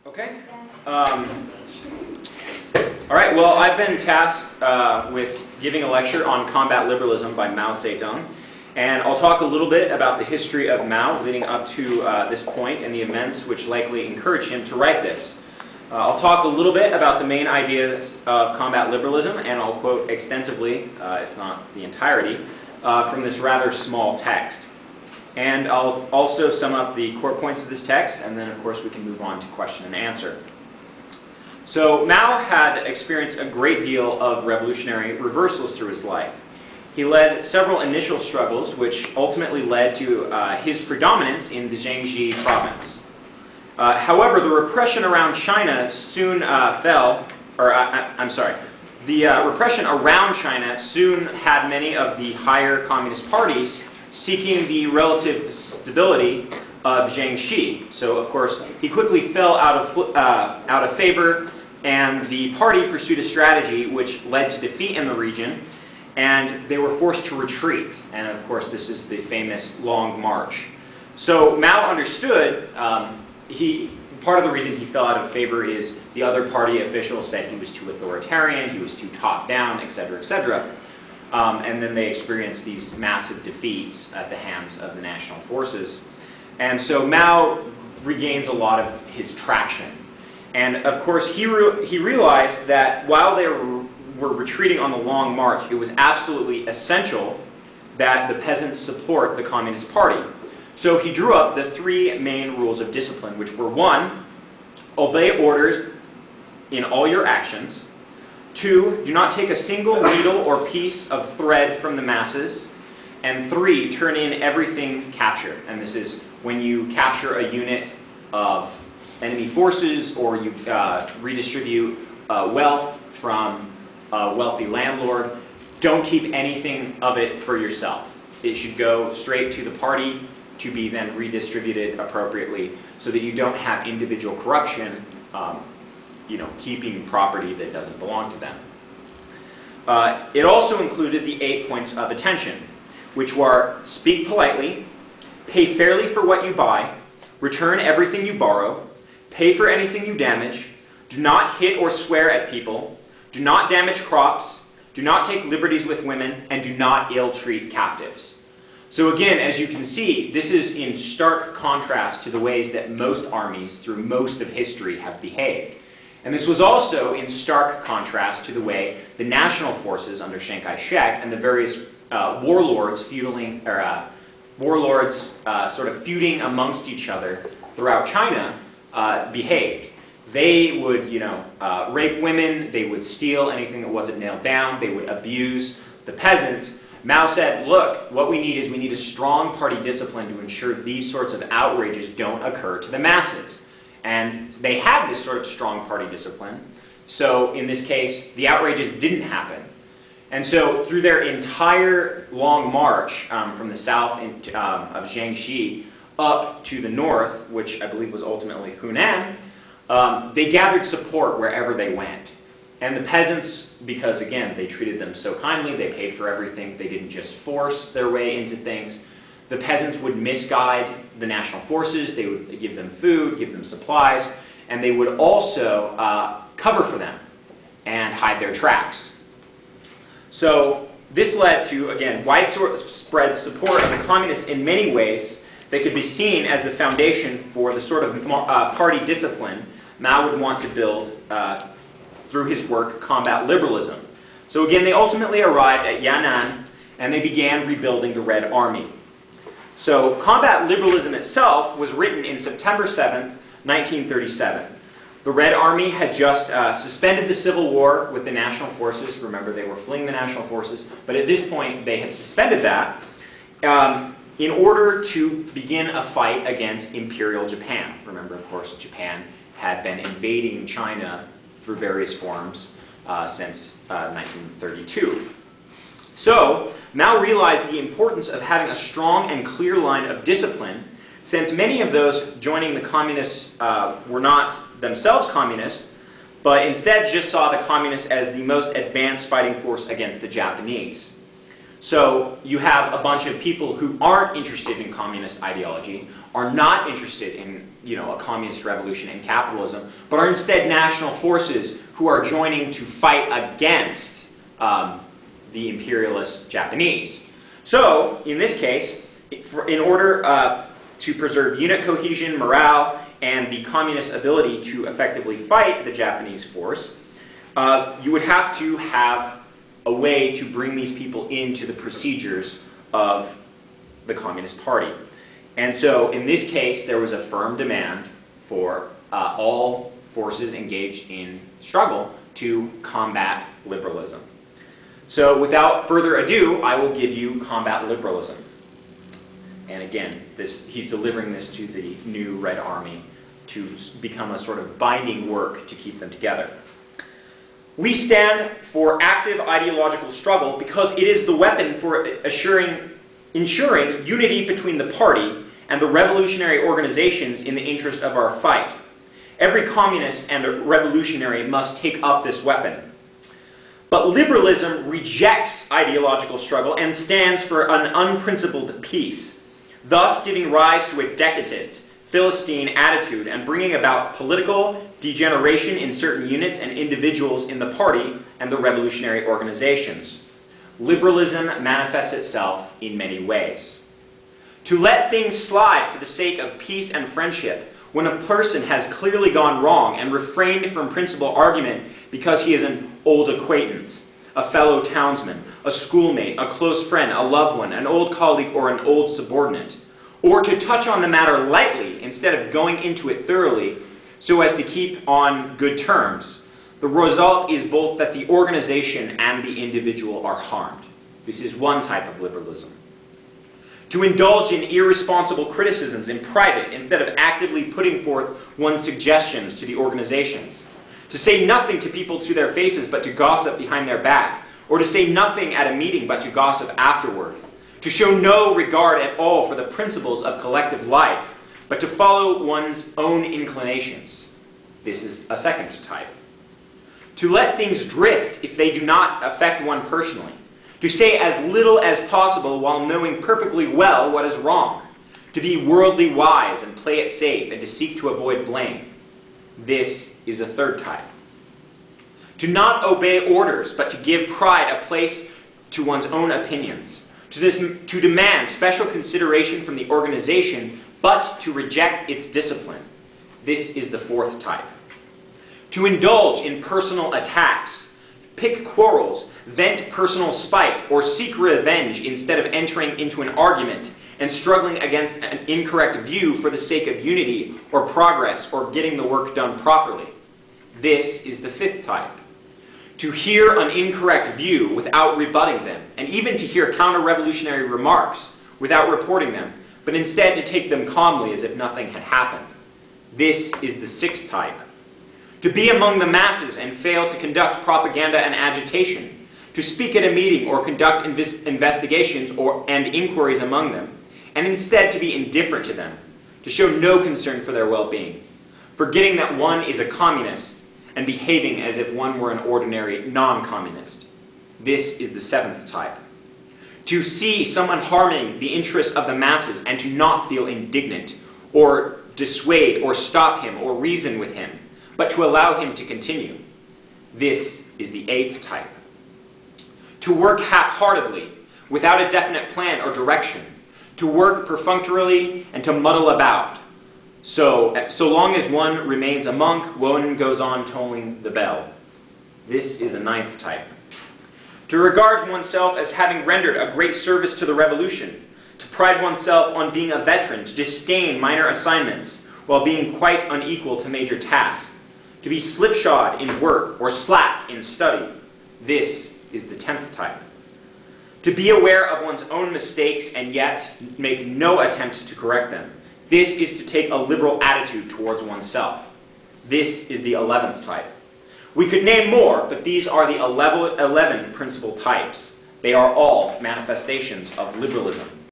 Okay. All right, well, I've been tasked with giving a lecture on combat liberalism by Mao Zedong. And I'll talk a little bit about the history of Mao leading up to this point and the events which likely encouraged him to write this. I'll talk a little bit about the main ideas of combat liberalism, and I'll quote extensively, if not the entirety, from this rather small text. And I'll also sum up the core points of this text, and then of course we can move on to question and answer. So Mao had experienced a great deal of revolutionary reversals through his life. He led several initial struggles which ultimately led to his predominance in the Jiangxi province. However, the repression around China soon the repression around China soon had many of the higher communist parties seeking the relative stability of Jiangxi. So, of course, he quickly fell out of favor, and the party pursued a strategy which led to defeat in the region, and they were forced to retreat. And, of course, this is the famous Long March. So Mao understood, part of the reason he fell out of favor is the other party officials said he was too authoritarian, he was too top-down, etc., etc. And then they experienced these massive defeats at the hands of the national forces. And so Mao regains a lot of his traction. And of course, he realized that while they were retreating on the Long March, it was absolutely essential that the peasants support the Communist Party. So he drew up the three main rules of discipline, which were: 1, obey orders in all your actions; 2, do not take a single needle or piece of thread from the masses; and 3, turn in everything captured. And this is when you capture a unit of enemy forces, or you redistribute wealth from a wealthy landlord, don't keep anything of it for yourself. It should go straight to the party to be then redistributed appropriately, so that you don't have individual corruption, keeping property that doesn't belong to them. It also included the 8 points of attention, which were: speak politely, pay fairly for what you buy, return everything you borrow, pay for anything you damage, do not hit or swear at people, do not damage crops, do not take liberties with women, and do not ill-treat captives. So again, as you can see, this is in stark contrast to the ways that most armies through most of history have behaved. And this was also in stark contrast to the way the national forces under Chiang Kai-shek and the various warlords sort of feuding amongst each other throughout China behaved. They would, rape women, they would steal anything that wasn't nailed down, they would abuse the peasants. Mao said, look, what we need is we need a strong party discipline to ensure these sorts of outrages don't occur to the masses. And they had this sort of strong party discipline. So in this case, the outrages didn't happen. And so through their entire long march from the south of Jiangxi up to the north, which I believe was ultimately Hunan, they gathered support wherever they went. And the peasants, because again, they treated them so kindly, they paid for everything, they didn't just force their way into things. The peasants would misguide the national forces, they would give them food, give them supplies, and they would also cover for them and hide their tracks. So this led to, again, widespread support of the communists in many ways that could be seen as the foundation for the sort of party discipline Mao would want to build through his work, Combat Liberalism. So again, they ultimately arrived at Yan'an, and they began rebuilding the Red Army. So Combat Liberalism itself was written in September 7th, 1937. The Red Army had just suspended the civil war with the national forces. Remember, they were fleeing the national forces, but at this point they had suspended that in order to begin a fight against Imperial Japan. Remember, of course, Japan had been invading China through various forms since 1932. So Mao realized the importance of having a strong and clear line of discipline, since many of those joining the communists were not themselves communists, but instead just saw the communists as the most advanced fighting force against the Japanese. So you have a bunch of people who aren't interested in communist ideology, are not interested in, a communist revolution and capitalism, but are instead national forces who are joining to fight against the imperialist Japanese. So, in this case, in order to preserve unit cohesion, morale, and the communist ability to effectively fight the Japanese force, you would have to have a way to bring these people into the procedures of the Communist Party. And so, in this case, there was a firm demand for all forces engaged in struggle to combat liberalism. So, without further ado, I will give you Combat Liberalism. And again, he's delivering this to the new Red Army to become a sort of binding work to keep them together. We stand for active ideological struggle because it is the weapon for ensuring unity between the party and the revolutionary organizations in the interest of our fight. Every communist and revolutionary must take up this weapon. But liberalism rejects ideological struggle and stands for an unprincipled peace, thus giving rise to a decadent, Philistine attitude and bringing about political degeneration in certain units and individuals in the party and the revolutionary organizations. Liberalism manifests itself in many ways. To let things slide for the sake of peace and friendship, when a person has clearly gone wrong and refrained from principal argument because he is an old acquaintance, a fellow townsman, a schoolmate, a close friend, a loved one, an old colleague, or an old subordinate, or to touch on the matter lightly instead of going into it thoroughly so as to keep on good terms, the result is both that the organization and the individual are harmed. This is one type of liberalism. To indulge in irresponsible criticisms in private instead of actively putting forth one's suggestions to the organizations. To say nothing to people to their faces but to gossip behind their back, or to say nothing at a meeting but to gossip afterward. To show no regard at all for the principles of collective life, but to follow one's own inclinations. This is a second type. To let things drift if they do not affect one personally. To say as little as possible while knowing perfectly well what is wrong. To be worldly wise and play it safe and to seek to avoid blame. This is a third type. To not obey orders, but to give pride a place to one's own opinions. To demand special consideration from the organization, but to reject its discipline. This is the fourth type. To indulge in personal attacks, pick quarrels, vent personal spite, or seek revenge instead of entering into an argument and struggling against an incorrect view for the sake of unity or progress or getting the work done properly. This is the fifth type. To hear an incorrect view without rebutting them, and even to hear counter-revolutionary remarks without reporting them, but instead to take them calmly as if nothing had happened. This is the sixth type. To be among the masses and fail to conduct propaganda and agitation, to speak at a meeting or conduct investigations and inquiries among them, and instead to be indifferent to them, to show no concern for their well-being, forgetting that one is a communist and behaving as if one were an ordinary non-communist. This is the seventh type. To see someone harming the interests of the masses and to not feel indignant or dissuade or stop him or reason with him, but to allow him to continue. This is the eighth type. To work half-heartedly, without a definite plan or direction, to work perfunctorily and to muddle about. So long as one remains a monk, one goes on tolling the bell. This is a ninth type. To regard oneself as having rendered a great service to the revolution, to pride oneself on being a veteran, to disdain minor assignments, while being quite unequal to major tasks, to be slipshod in work or slack in study. This is the 10th type. To be aware of one's own mistakes and yet make no attempt to correct them. This is to take a liberal attitude towards oneself. This is the 11th type. We could name more, but these are the 11 principal types. They are all manifestations of liberalism.